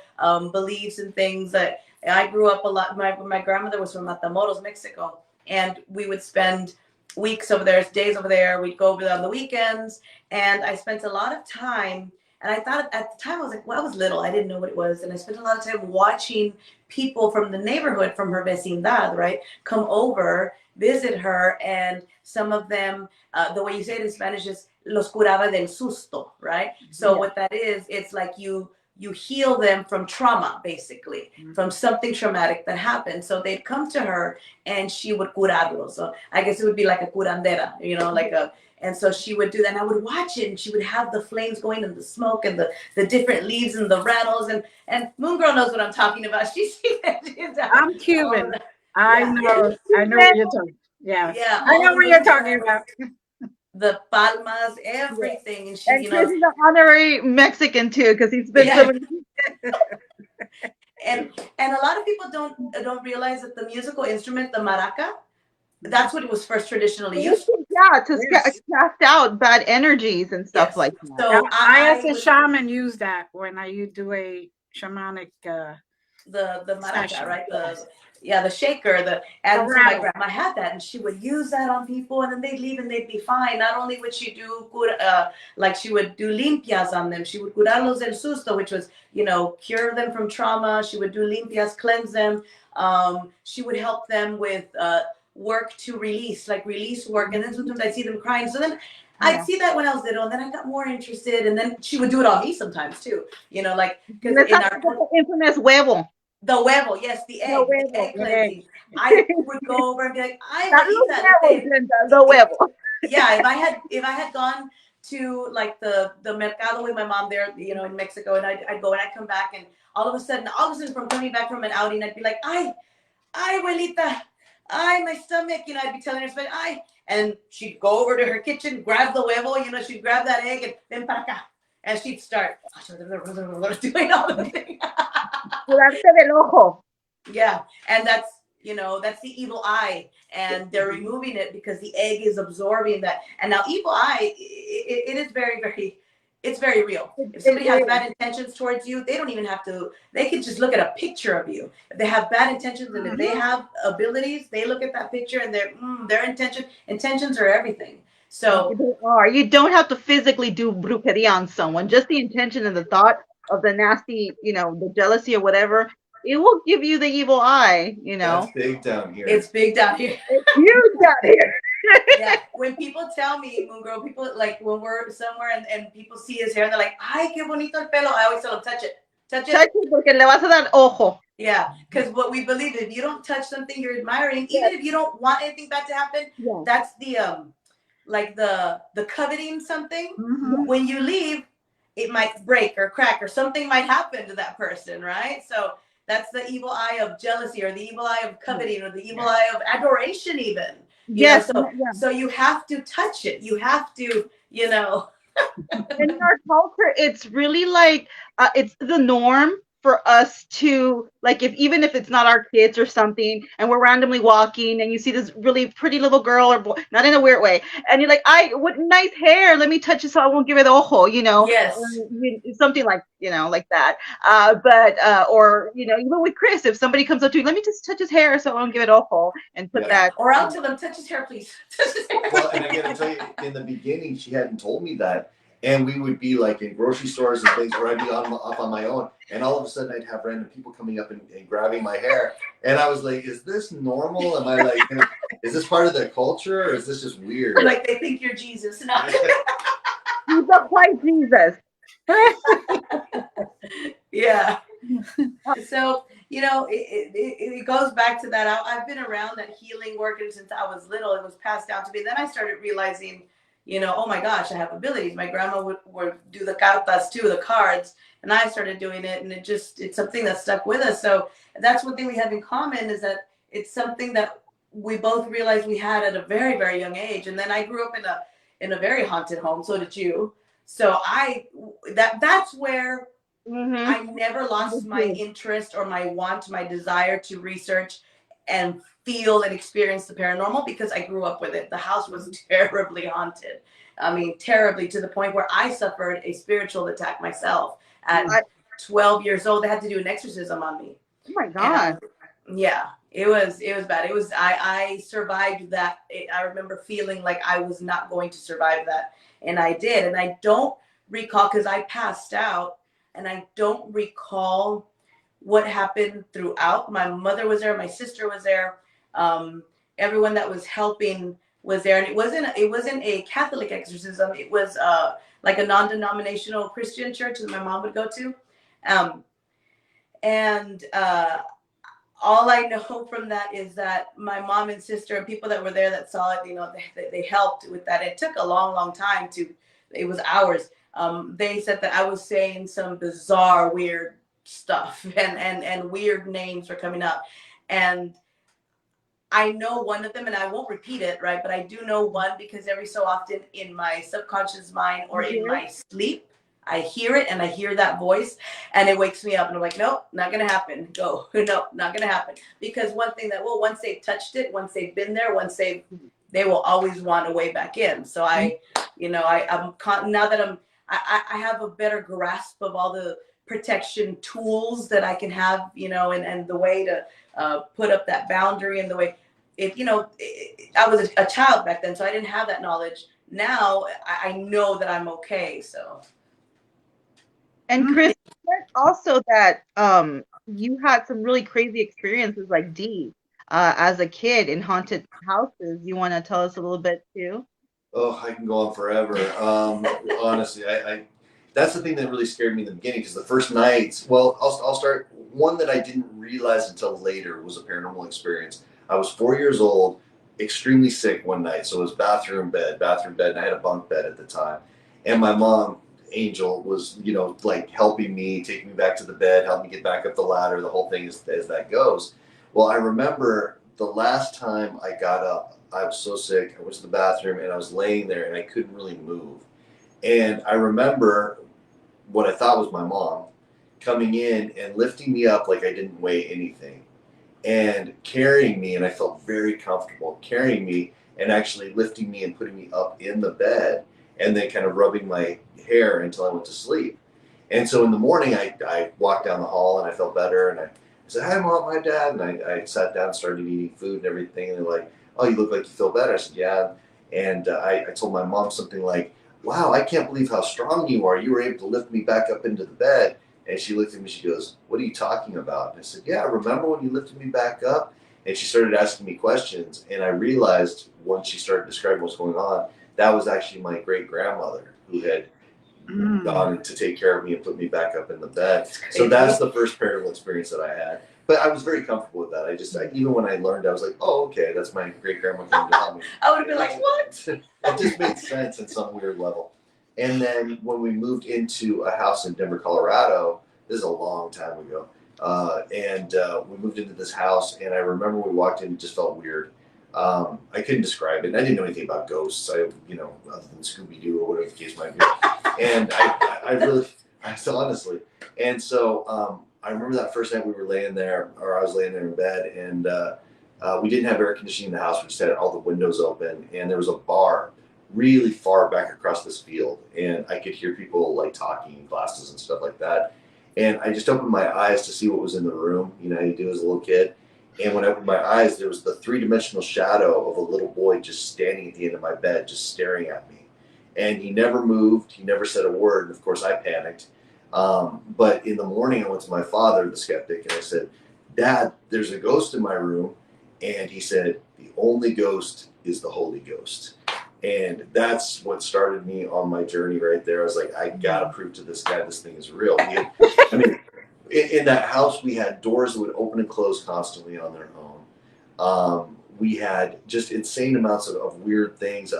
beliefs, and things that I grew up a lot. My grandmother was from Matamoros, Mexico, and we would spend weeks over there, days over there. We'd go over there on the weekends, and I spent a lot of time. And I thought at the time, I was like, well, I was little. I didn't know what it was. And I spent a lot of time watching people from the neighborhood, from her vecindad, right, come over, visit her. And some of them, the way you say it in Spanish is los curaba del susto, right? So what that is, it's like you heal them from trauma, basically, from something traumatic that happened. So they'd come to her and she would curarlos. So I guess it would be like a curandera, like a. And so she would do that, and I would watch it, and she would have the flames going and the smoke and the different leaves and the rattles. And Moon Girl knows what I'm talking about. She's I'm Cuban. I yeah. know. I know what you're talking. Yes. Yeah, I all know the what you're moon talking girls, about. the palmas, everything. And And Chris is an honorary Mexican too, because he's been Yeah. and a lot of people don't realize that the musical instrument, the maraca, that's what it was first traditionally used for. Yeah, to Yes. cast out bad energies and stuff Yes. like that. So I as a would- shaman use that when I do a shamanic the maraca, session. right? Yes. The shaker, and so my rattle. grandma had that, and she would use that on people, and then they'd leave and they'd be fine. Not only would she do like she would do limpias on them, she would curarlos del susto, which was cure them from trauma. She would do limpias, cleanse them. She would help them with work to release, like release work, and then sometimes I'd see them crying. So then I'd see that when I was little, and then I got more interested, and then she would do it on me sometimes too. Like because Let's in talk our about the infamous huevo. the huevo, yes, the egg, huevo. the egg cleansing. I would go over and be like, I Not will eat los that. huevos, Glenda, the huevo. Yeah, if I had gone to like the mercado with my mom there, in Mexico, and I'd go and I'd come back, and all of a sudden from coming back from an outing, I'd be like, ay, abuelita, ay, my stomach, I'd be telling her, ay, and she'd go over to her kitchen, grab the huevo, she'd grab that egg and ven para acá, and she'd start doing all the things. Curarte del ojo. Yeah, and that's the evil eye, and they're removing it because the egg is absorbing that. And now evil eye, it is very, very, it's very real. If somebody has bad intentions towards you, they don't even have to. They can just look at a picture of you. If they have bad intentions, and if they have abilities, they look at that picture and their intentions are everything. So You don't have to physically do brujeria on someone. Just the intention and the thought of the nasty, the jealousy or whatever, it will give you the evil eye, That's big down here. It's big down here. It's huge down here. Yeah. When people tell me, Moon Girl, people like when we're somewhere and people see his hair, and they're like, "Ay, qué bonito el pelo." I always tell them, "Touch it, touch Touch it." it porque le vas a dar ojo. Yeah, because what we believe, if you don't touch something you're admiring, Yes. even if you don't want anything bad to happen, Yes. that's the like the coveting something. Mhm. When you leave, it might break or crack or something might happen to that person, right? So that's the evil eye of jealousy or the evil eye of coveting or the evil eye of adoration even. Yes. So you have to touch it. You have to, In our culture, it's really like it's the norm for us to like even if it's not our kids or something, and we're randomly walking, and you see this really pretty little girl or boy, not in a weird way, and you're like, what nice hair. Let me touch it so I won't give it ojo, Yes. something like like that. But or even with Chris, if somebody comes up to you, let me just touch his hair so I won't give it ojo, and put that. Or I'll tell them, touch his hair, please. Touch his hair. Well, and I gotta tell you, in the beginning, she hadn't told me that. And we would be like in grocery stores and things where I'd be off on my own. And all of a sudden I'd have random people coming up and grabbing my hair. And I was like, is this normal? Am I like, is this part of the culture or is this just weird? Like they think you're Jesus. No. He's a white Jesus. Yeah. So, it goes back to that. I've been around that healing work, and since I was little, it was passed down to me. Then I started realizing, oh my gosh, I have abilities. My grandma would do the cartas too, the cards, and I started doing it, and it's something that stuck with us. So that's one thing we have in common, is that it's something that we both realized we had at a very, very young age. And then I grew up in a very haunted home. So did you. So that's where I never lost my interest or my desire to research and feel and experience the paranormal, because I grew up with it. The house was terribly haunted. I mean, terribly, to the point where I suffered a spiritual attack myself at 12 years old. They had to do an exorcism on me. Oh my God. Yeah, it was bad. I survived that. I remember feeling like I was not going to survive that. And I did. And I don't recall, because I passed out, and I don't recall what happened throughout. My mother was there. My sister was there. Everyone that was helping was there. And it wasn't a Catholic exorcism. It was like a non-denominational Christian church that my mom would go to. All I know from that is that my mom and sister and people that were there that saw it, they helped with that. It took a long, long time it was hours. They said that I was saying some bizarre, weird stuff, and weird names were coming up. And I know one of them, and I won't repeat it, right? But I do know one, because every so often in my subconscious mind or in my sleep, I hear it, and I hear that voice, and it wakes me up, and I'm like, nope, not going to happen. Go. No, not going to happen. Because one thing once they've touched it, once they've been there, they will always want a way back in. So now that I have a better grasp of all the protection tools that I can have, and the way to put up that boundary, and the way I was a child back then, so I didn't have that knowledge. Now I know that I'm okay. So. And Chris, also that you had some really crazy experiences like D as a kid in haunted houses. You want to tell us a little bit too? Oh, I can go on forever. Honestly, I that's the thing that really scared me in the beginning, because the first nights, well, I'll start one that I didn't realize until later was a paranormal experience. I was 4 years old, extremely sick one night. So it was bathroom bed, and I had a bunk bed at the time. And my mom, Angel, was, like helping me, taking me back to the bed, helping me get back up the ladder, the whole thing as that goes. Well, I remember the last time I got up, I was so sick. I went to the bathroom and I was laying there and I couldn't really move. And I remember what I thought was my mom coming in and lifting me up like I didn't weigh anything, and carrying me, and I felt very comfortable carrying me and actually lifting me and putting me up in the bed, and then kind of rubbing my hair until I went to sleep. And so in the morning, I walked down the hall and I felt better, and I said, "Hi, Mom, hi, Dad," and I sat down and started eating food and everything, and they're like, "Oh, you look like you feel better." I said, "Yeah," and I told my mom something like, "Wow, I can't believe how strong you are. You were able to lift me back up into the bed." And she looked at me, she goes, "What are you talking about?" And I said, "Yeah, remember when you lifted me back up?" And she started asking me questions. And I realized once she started describing what's going on, that was actually my great grandmother who had gone to take care of me and put me back up in the bed. So that's the first paranormal experience that I had. But I was very comfortable with that. Even when I learned, I was like, "Oh, okay, that's my great grandma coming to help me." I would have been like, what? It just made sense in some weird level. And then when we moved into a house in Denver, Colorado, this is a long time ago, and we moved into this house, and I remember we walked in, it just felt weird. I couldn't describe it. I didn't know anything about ghosts. Other than Scooby Doo or whatever the case might be. And I honestly, and so I remember that first night we were laying there, or I was laying there in bed, and we didn't have air conditioning in the house. We just had all the windows open, and there was a bar really far back across this field, and I could hear people like talking in classes and stuff like that. And I just opened my eyes to see what was in the room. You know how you do as a little kid. And when I opened my eyes, there was the three-dimensional shadow of a little boy just standing at the end of my bed, just staring at me. And he never moved. He never said a word. And of course, I panicked. But in the morning, I went to my father, the skeptic, and I said, "Dad, there's a ghost in my room." And he said, "The only ghost is the Holy Ghost." And that's what started me on my journey right there. I was like, I gotta prove to this guy this thing is real. In that house, we had doors that would open and close constantly on their own. We had just insane amounts of weird things.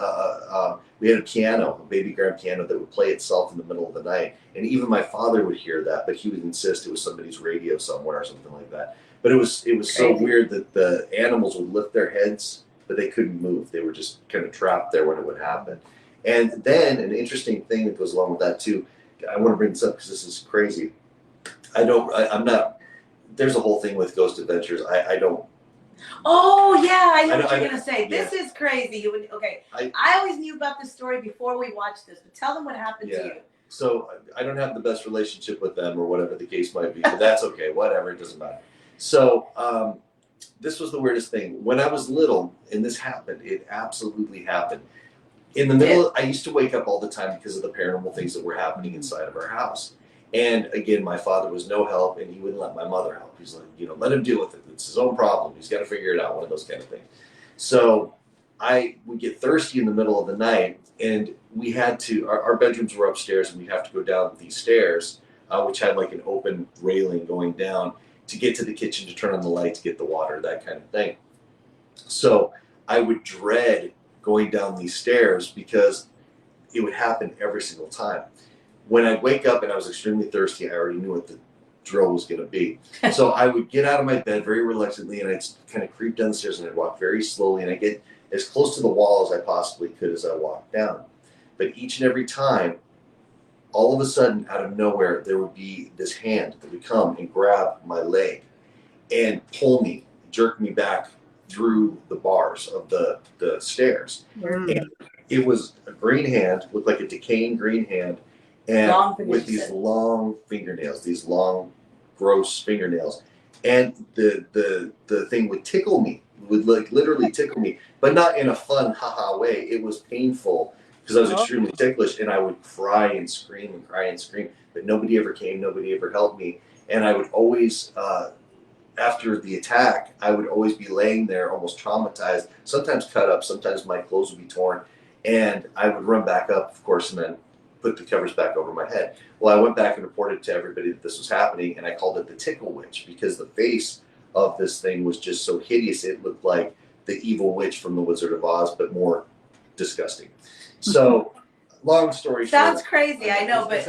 We had a piano, a baby grand piano that would play itself in the middle of the night. And even my father would hear that, but he would insist it was somebody's radio somewhere or something like that. But it was so weird that the animals would lift their heads, but they couldn't move. They were just kind of trapped there when it would happen. And then an interesting thing that goes along with that too, I want to bring this up because this is crazy. I'm not, there's a whole thing with Ghost Adventures. I don't. Oh yeah, I know what you're gonna say. This is crazy. Okay, I always knew about this story before we watched this, but tell them what happened to you. So I don't have the best relationship with them or whatever the case might be, but that's okay. Whatever, it doesn't matter. So this was the weirdest thing. When I was little, and this happened, it absolutely happened. In the middle, I used to wake up all the time because of the paranormal things that were happening inside of our house. And again, my father was no help, and he wouldn't let my mother help. He's like, let him deal with it. It's his own problem. He's got to figure it out, one of those kind of things. So I would get thirsty in the middle of the night, and we had to, our bedrooms were upstairs, and we'd have to go down these stairs, which had like an open railing going down to get to the kitchen to turn on the light, to get the water, that kind of thing. So I would dread going down these stairs because it would happen every single time. When I'd wake up and I was extremely thirsty, I already knew what the drill was going to be. So I would get out of my bed very reluctantly, and I'd kind of creep down the stairs, and I'd walk very slowly, and I'd get as close to the wall as I possibly could as I walked down. But each and every time, all of a sudden, out of nowhere, there would be this hand that would come and grab my leg and pull me, jerk me back through the bars of the stairs. And it was a green hand, looked like a decaying green hand, and with these long fingernails, these long, gross fingernails. And the thing would tickle me, would like literally tickle me, but not in a fun, haha way. It was painful because I was extremely ticklish, and I would cry and scream and cry and scream, but nobody ever came, nobody ever helped me. And I would always, after the attack, I would always be laying there almost traumatized, sometimes cut up, sometimes my clothes would be torn, and I would run back up, of course, and then put the covers back over my head. Well, I went back and reported to everybody that this was happening, and I called it the Tickle Witch because the face of this thing was just so hideous. It looked like the evil witch from The Wizard of Oz, but more disgusting. So, long story short. Sounds crazy, I know, but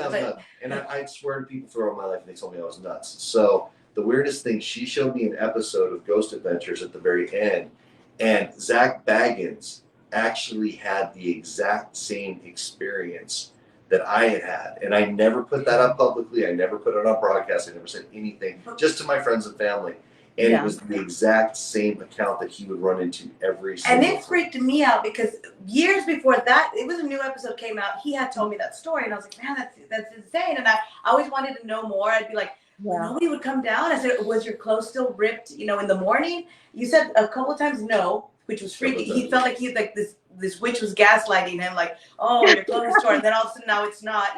and I swear to people throughout my life, and they told me I was nuts. So, the weirdest thing, she showed me an episode of Ghost Adventures at the very end, and Zach Baggins actually had the exact same experience that I had. And I never put that up publicly. I never put it on broadcast. I never said anything, just to my friends and family. And it was the exact same account that he would run into every single time. And it freaked me out because years before that, it was a new episode came out. He had told me that story, and I was like, man, that's insane. And I always wanted to know more. I'd be like, nobody would come down. I said, was your clothes still ripped, in the morning? You said a couple of times no, which was freaky. He felt like he's like this witch was gaslighting him, like, oh, your clothes torn. And then all of a sudden now it's not,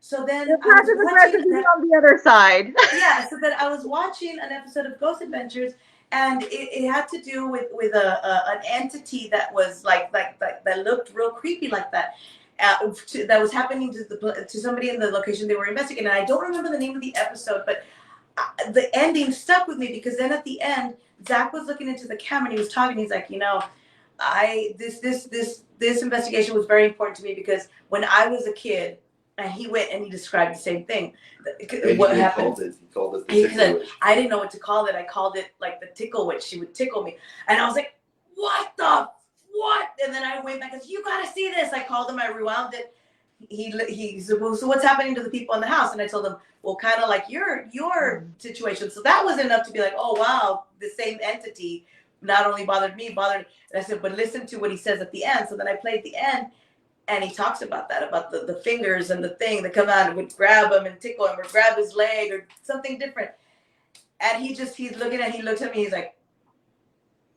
So then The I was passive watching aggressive is on the other side. yeah, so then I was watching an episode of Ghost Adventures, and it had to do with an entity that was like that looked real creepy like that. That was happening to somebody in the location they were investigating. And I don't remember the name of the episode, but the ending stuck with me because then at the end, Zach was looking into the camera and he was talking. He's like, this investigation was very important to me because when I was a kid, and he went and he described the same thing. And What he happened? called it the He tickle said, witch. I didn't know what to call it. I called it like the tickle witch. She would tickle me. And I was like, what? And then I went back and said, you got to see this. I called him. I rewound it. He said, well, so what's happening to the people in the house? And I told him, well, kind of like your situation. So that was enough to be like, oh, wow, the same entity not only bothered me, and I said, but listen to what he says at the end. So then I played the end. And he talks about that, about the fingers and the thing that come out and would grab him and tickle him or grab his leg or something different. And he looks at me,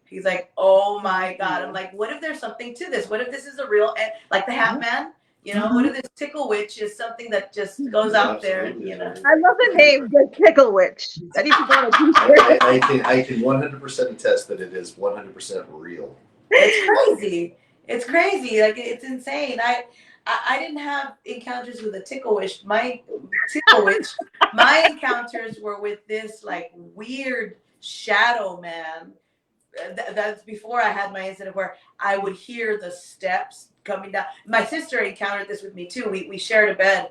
he's like, oh my God. I'm like, what if there's something to this? What if this is a real, like the Hat Man? What if this tickle witch is something that just goes out there and, I love the name, the Tickle Witch. That needs to go on a t-shirt. I can 100% attest that it is 100% real. It's crazy. Like it's insane. I didn't have encounters with a tickle witch. My encounters were with this like weird shadow man. That's before I had my incident where I would hear the steps coming down. My sister encountered this with me too. We shared a bed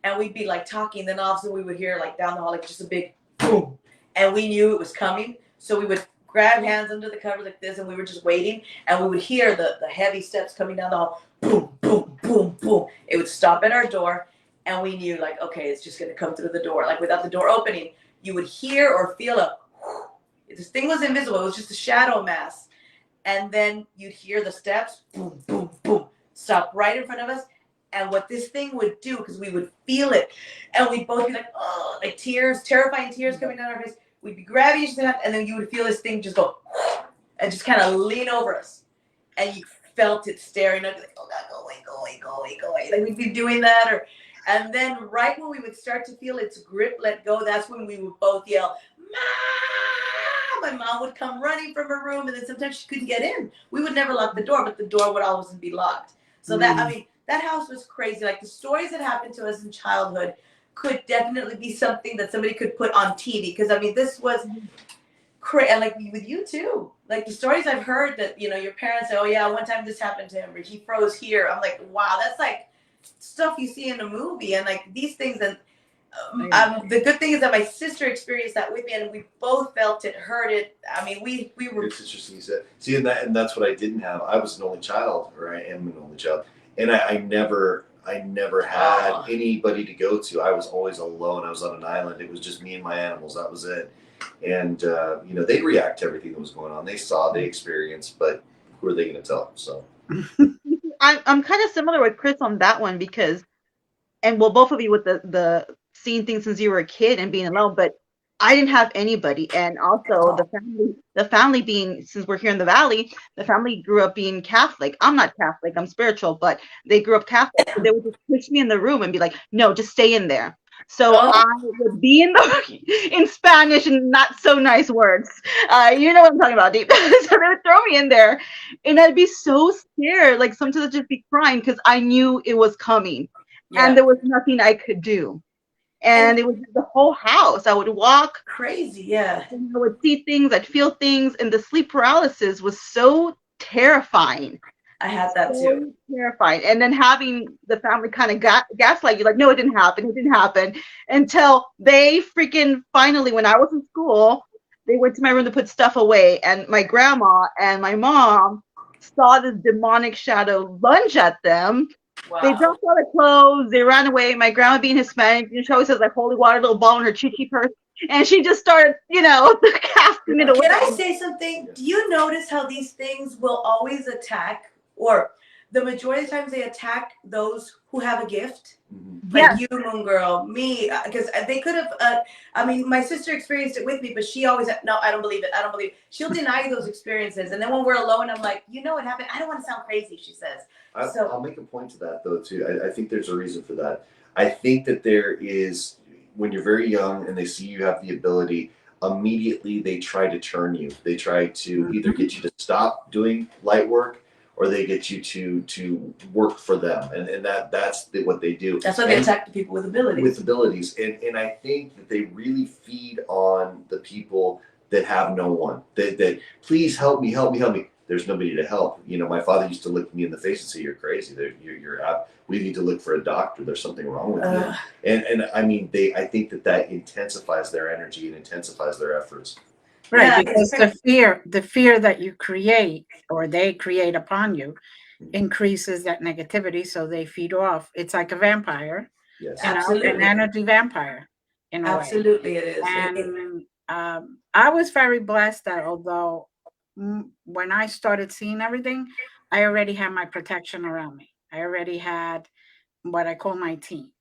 and we'd be like talking. Then all of a sudden we would hear like down the hall, like just a big boom. And we knew it was coming. So we would grab hands under the cover like this and we were just waiting. And we would hear the heavy steps coming down the hall. Boom, boom, boom, boom. It would stop at our door. And we knew like, okay, it's just going to come through the door. Like without the door opening, you would hear or feel a whoosh. This thing was invisible. It was just a shadow mass. And then you'd hear the steps, boom, boom, boom, stop right in front of us. And what this thing would do, because we would feel it, and we'd both be like, oh, like tears, terrifying tears coming down our face. We'd be grabbing each other, and then you would feel this thing just go, and just kind of lean over us. And you felt it staring at you, like, oh God, go away, go away, go away, go away. Like we'd be doing that. And then right when we would start to feel its grip let go, that's when we would both yell, Mom! My mom would come running from her room, and then sometimes she couldn't get in. We would never lock the door, but the door would always be locked. So that house was crazy. Like the stories that happened to us in childhood could definitely be something that somebody could put on TV. Because this was crazy. And like with you too. Like the stories I've heard that, your parents say, oh yeah, one time this happened to him or he froze here. I'm like, wow, that's like stuff you see in a movie. And like these things and the good thing is that my sister experienced that with me, and we both felt it, heard it. I mean, we were. It's interesting you said. See, and that's what I didn't have. I was an only child, or I am an only child, and I never had anybody to go to. I was always alone. I was on an island. It was just me and my animals. That was it. And they react to everything that was going on. They saw, they experienced, but who are they going to tell? So I'm kind of similar with Chris on that one because, and well, both of you with the seeing things since you were a kid and being alone, but I didn't have anybody. And also the family being, since we're here in the Valley, the family grew up being Catholic. I'm not Catholic, I'm spiritual, but they grew up Catholic. So they would just push me in the room and be like, no, just stay in there. So I would be in Spanish and not so nice words. You know what I'm talking about, Deep. So they would throw me in there and I'd be so scared. Like sometimes I'd just be crying because I knew it was coming and there was nothing I could do. And it was the whole house. I would walk crazy, yeah. And I would see things, I'd feel things, and the sleep paralysis was so terrifying. I had that too. Terrifying. And then having the family kind of gaslight you, like, no, it didn't happen, until they freaking finally, when I was in school, they went to my room to put stuff away, and my grandma and my mom saw this demonic shadow lunge at them. Wow. They dropped all the clothes. They ran away. My grandma, being Hispanic, she always has like holy water, little ball in her chichi purse, and she just started, casting it away. Can I say something? Do you notice how these things will always attack, or the majority of the times they attack those who have a gift? Like you, Moon Girl, me, because they could have. My sister experienced it with me, but she always no, I don't believe it. She'll deny those experiences, and then when we're alone, I'm like, it happened. I don't want to sound crazy, she says. I'll make a point to that though too. I think there's a reason for that. I think that there is, when you're very young and they see you have the ability, immediately they try to turn you. They try to either get you to stop doing light work, or they get you to work for them, and what they do. That's why they attack the people with abilities. With abilities, and I think that they really feed on the people that have no one. That please help me, help me, help me. There's nobody to help. You know, my father used to look me in the face and say, "You're crazy. You're out. We need to look for a doctor. There's something wrong with you." And I mean, I think that intensifies their energy and intensifies their efforts. Right, Yeah, because the fear that you create or they create upon you increases that negativity, so they feed off. It's like a vampire, Yes. an absolutely, energy vampire in a way. absolutely, it is. And I was very blessed that although when I started seeing everything, I already had my protection around me. I already had what I call my team.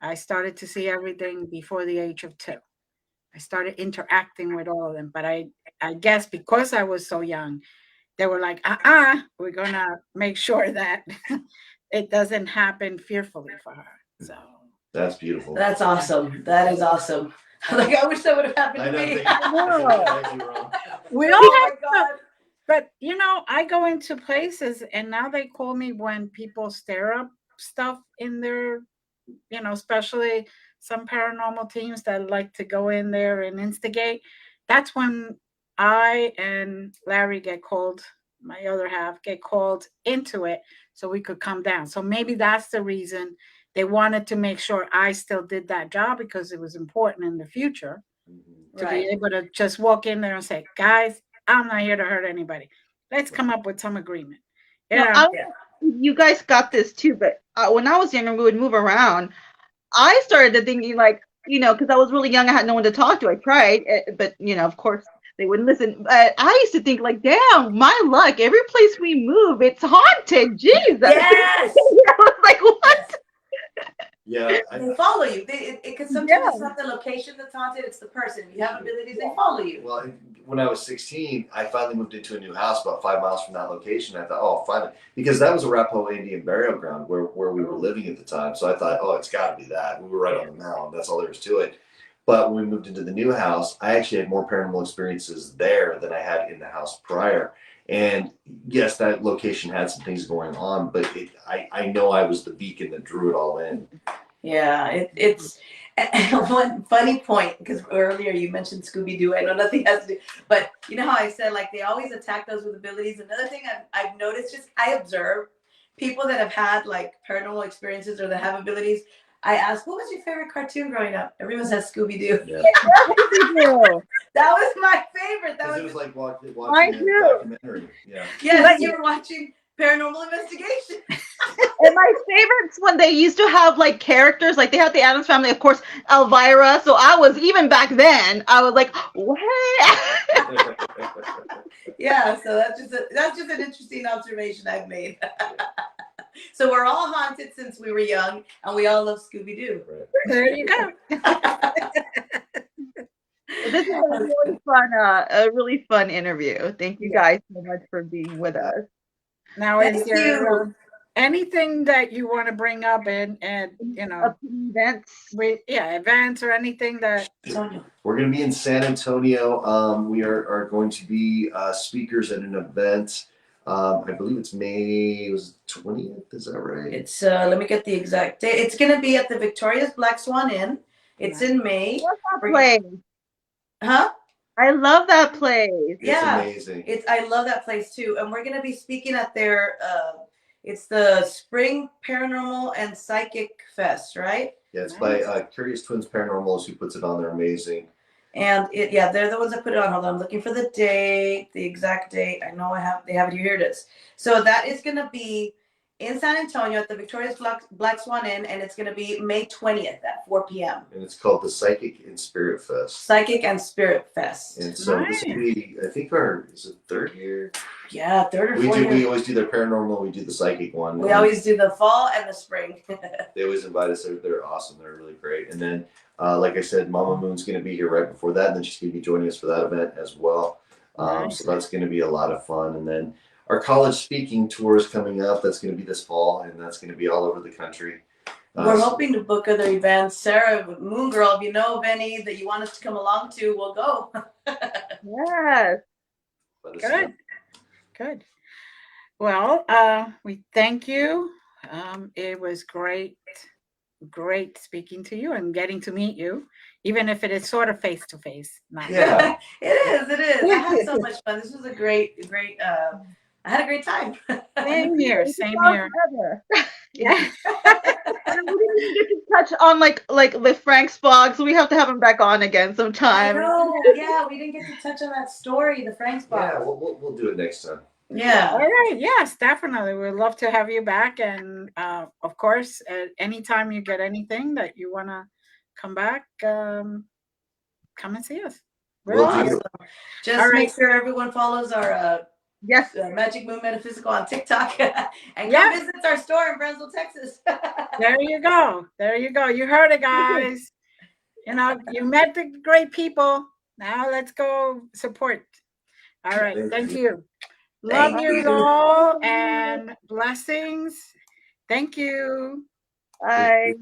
I started to see everything before the age of 2. I started interacting with all of them, but I guess because I was so young, they were like, we're gonna make sure that it doesn't happen fearfully for her. So That's beautiful. That's awesome. That is awesome. Like I wish that would have happened to me. We all Oh have my God. But you know, I go into places and now they call me when people stir up stuff in their, you know, especially some paranormal teams that like to go in there and instigate. That's when I and Larry get called, my other half get called into it so we could come down. So maybe that's the reason they wanted to make sure I still did that job because it was important in the future to Right. be able to just walk in there and say, guys, I'm not here to hurt anybody. Let's come up with some agreement. You No, know, you guys got this too, but when I was younger, we would move around. I started to thinking like, because I was really young, I had no one to talk to. I tried, but of course they wouldn't listen. But I used to think like, damn, my luck. Every place we move, it's haunted. Jesus. Yes. I was like, what? Yeah, They follow you. Because sometimes it's not the location that's haunted; it's the person. If you have abilities, they follow you. well, when I was 16, I finally moved into a new house about 5 miles from that location. I thought, oh, finally, because that was a Arapaho Indian burial ground where we were living at the time. So I thought, oh, it's got to be that. We were right on the mound. That's all there is to it. But when we moved into the new house, I actually had more paranormal experiences there than I had in the house prior. And yes, that location had some things going on, but I know I was the beacon that drew it all in. Yeah, it's one funny point because earlier you mentioned Scooby Doo. I know nothing has to do, but you know how I said like they always attack those with abilities. Another thing I've noticed, just I observe people that have had like paranormal experiences or that have abilities. I ask, what was your favorite cartoon growing up? Everyone says Scooby Doo. Yeah. That was my favorite. That It was like watching Mine a too. documentary. Yeah. Yes, you were watching Paranormal Investigation. And my favorites when they used to have like characters, like they had the Addams Family, of course, Elvira. So I was even back then, I was like, what? Yeah, so that's just an interesting observation I've made. So we're all haunted since we were young, and we all love Scooby Doo. there you go. This is a really fun interview. Thank you guys so much for being with us. Now, Thank is there you. anything that you want to bring up and Events. events or anything that We're going to be in San Antonio. We are going to be speakers at an event. I believe it's May 20th. Is that right? It's let me get the exact date. It's going to be at the Victoria's Black Swan Inn. It's in May. What's that place? Huh? I love that place. It's amazing. I love that place too. And we're going to be speaking at their it's the Spring Paranormal and Psychic Fest, right? Yeah, it's by Curious Twins Paranormals who puts it on. They're amazing. And they're the ones that put it on. Hold on, I'm looking for the date, the exact date. I know they have it here. Here it is. So that is going to be in San Antonio at the Victoria's Black Swan Inn, and it's going to be May 20th at 4 p.m. And it's called the Psychic and Spirit Fest. Psychic and Spirit Fest. And so this will be, I think, is it third year? Yeah, third or fourth year. We always do the paranormal. We do the psychic one. We always do the fall and the spring. They always invite us. They're awesome. They're really great. And then, like I said, Mama Moon's going to be here right before that, and then she's going to be joining us for that event as well. So that's going to be a lot of fun. And then our college speaking tour is coming up. That's going to be this fall, and that's going to be all over the country. We're hoping to book other events. Sarah, Moon Girl, if you know of any that you want us to come along to, we'll go. Yes. Let us know. Good. Good. Well, we thank you. It was great speaking to you and getting to meet you, even if it is sort of face to face. Yeah. It is. I had so much fun. This was a great, I had a great time. Same here. Same Love here. ever. Yeah. And we didn't even get to touch on like with Frank's box. We have to have him back on again I sometime. know. Yeah, we didn't get to touch on that story, the Frank's box. Yeah, we'll do it next time. Yeah. All right. Yes, definitely. We'd love to have you back. And of course, at any time you get anything that you want to come back, come and see us. We're Will awesome. do. Just All right. make sure everyone follows our Yes. Magic Moon Metaphysical on TikTok and Yeah. come visit our store in Brownsville, Texas. There you go. There you go. You heard it, guys. You know, you met the great people. Now let's go support. All right. Thank you. Love Thank you you. all and blessings. Thank you. Bye.